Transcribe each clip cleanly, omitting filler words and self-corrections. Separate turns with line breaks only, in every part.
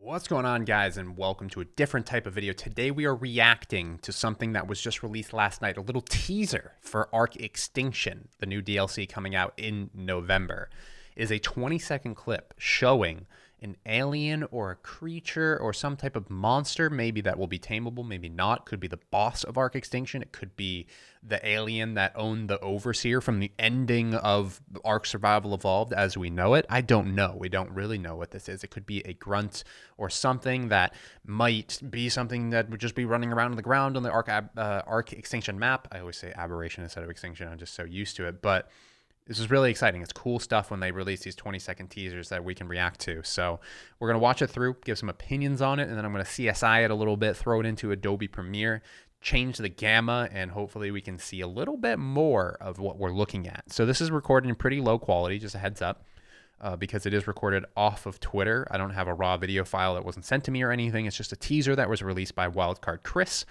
What's going on, guys, and welcome to a different type of video. Today we are reacting to something that was just released last night, a little teaser for Ark Extinction, the new DLC coming out in November. It is a 20-second clip showing an alien or a creature or some type of monster, maybe that will be tameable, maybe not. Could be the boss of Ark Extinction. It could be the alien that owned the Overseer from the ending of Ark Survival Evolved as we know it. I don't know. We don't really know what this is. It could be a grunt or something that might be something that would just be running around on the ground on the Ark Extinction map. I always say aberration instead of extinction. I'm just so used to it. But this is really exciting. It's cool stuff when they release these 20-second teasers that we can react to. So we're going to watch it through, give some opinions on it, and then I'm going to CSI it a little bit, throw it into Adobe Premiere, change the gamma, and hopefully we can see a little bit more of what we're looking at. So this is recorded in pretty low quality, just a heads up, because it is recorded off of Twitter. I don't have a raw video file that wasn't sent to me or anything. It's just a teaser that was released by Wildcard Chris,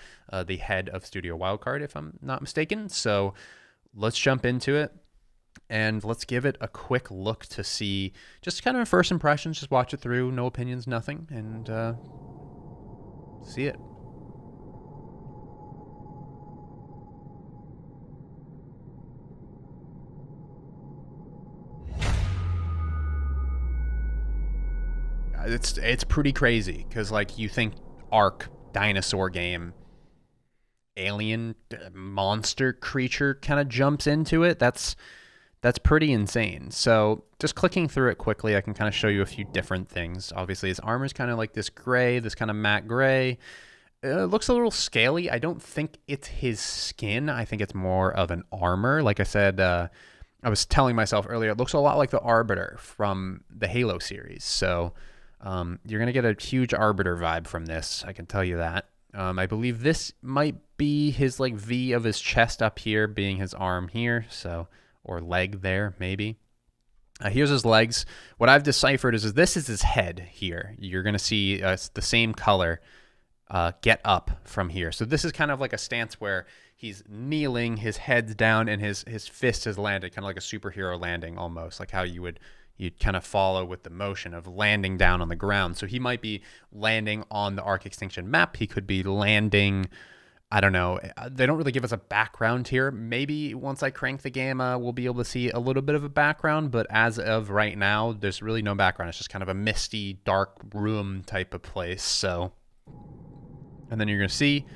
the head of Studio Wildcard, if I'm not mistaken. So let's jump into it. And let's give it a quick look to see just kind of first impressions. Just watch it through, no opinions, nothing, and see it. It's pretty crazy because, like, you think Ark dinosaur game, alien monster creature kind of jumps into it. That's pretty insane. So just clicking through it quickly, I can kind of show you a few different things. Obviously, his armor is kind of like this gray, this kind of matte gray. It looks a little scaly. I don't think it's his skin. I think it's more of an armor. Like I said, I was telling myself earlier, it looks a lot like the Arbiter from the Halo series. So you're going to get a huge Arbiter vibe from this. I can tell you that. I believe this might be his like V of his chest up here being his arm here. So... or leg there, maybe. Here's his legs. What I've deciphered is this is his head here. You're going to see the same color get up from here. So this is kind of like a stance where he's kneeling, his head's down, and his fist has landed, kind of like a superhero landing almost, like how you'd kind of follow with the motion of landing down on the ground. So he might be landing on the Ark Extinction map. He could be landing... I don't know. They don't really give us a background here. Maybe once I crank the gamma, we'll be able to see a little bit of a background, but as of right now, there's really no background. It's just kind of a misty, dark room type of place. So, and then you're going to see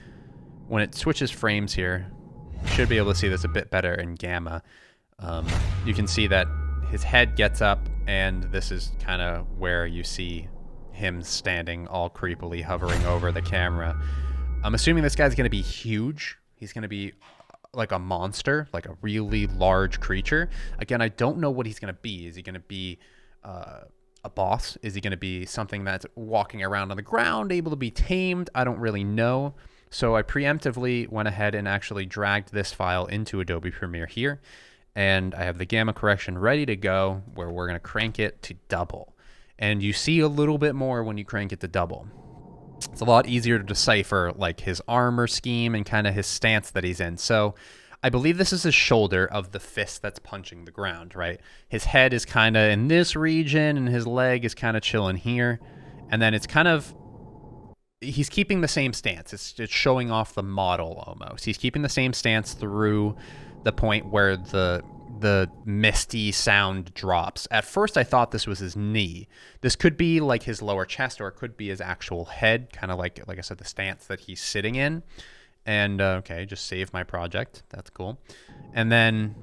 when it switches frames here, you should be able to see this a bit better in gamma. You can see that his head gets up, and this is kind of where you see him standing all creepily hovering over the camera. I'm assuming this guy's going to be huge. He's going to be like a monster, like a really large creature. Again, I don't know what he's going to be. Is he going to be a boss? Is he going to be something that's walking around on the ground, able to be tamed? I don't really know. So I preemptively went ahead and actually dragged this file into Adobe Premiere here. And I have the gamma correction ready to go where we're going to crank it to double. And you see a little bit more when you crank it to double. It's a lot easier to decipher like his armor scheme and kind of his stance that he's in. So I believe this is his shoulder of the fist that's punching the ground, right? His head is kind of in this region and his leg is kind of chilling here. And then it's kind of, he's keeping the same stance. It's showing off the model almost. He's keeping the same stance through the point where the misty sound drops. At first I thought this was his knee. This could be like his lower chest, or it could be his actual head, kind of like I said, the stance that he's sitting in. And okay, just save my project. That's cool. And then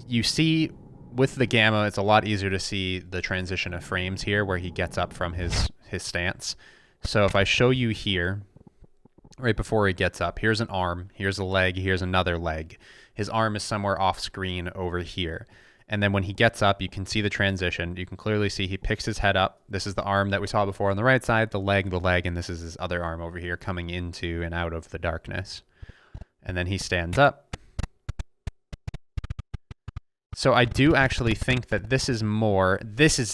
you see with the gamma, it's a lot easier to see the transition of frames here where he gets up from his stance. So if I show you here, right before he gets up, here's an arm, here's a leg, here's another leg. His arm is somewhere off screen over here. And then when he gets up, you can see the transition. You can clearly see he picks his head up. This is the arm that we saw before on the right side, the leg, and this is his other arm over here coming into and out of the darkness. And then he stands up. So I do actually think that this is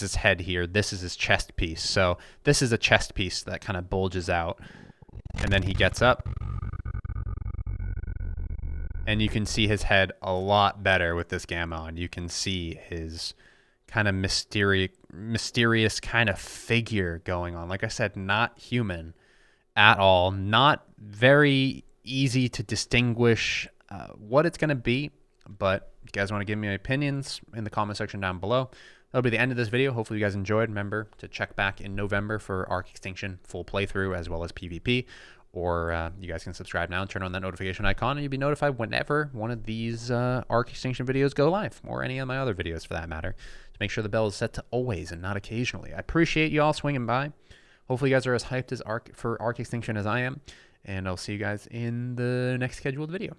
his head here, this is his chest piece. So this is a chest piece that kind of bulges out. And then he gets up. And you can see his head a lot better with this gamma on. You can see his kind of mysterious kind of figure going on. Like I said, not human at all. Not very easy to distinguish what it's going to be. But if you guys want to give me opinions in the comment section down below. That'll be the end of this video. Hopefully you guys enjoyed. Remember to check back in November for Ark Extinction full playthrough as well as PvP. Or you guys can subscribe now and turn on that notification icon, and you'll be notified whenever one of these Ark Extinction videos go live, or any of my other videos for that matter. So make sure the bell is set to always and not occasionally. I appreciate you all swinging by. Hopefully you guys are as hyped as for Ark Extinction as I am, and I'll see you guys in the next scheduled video.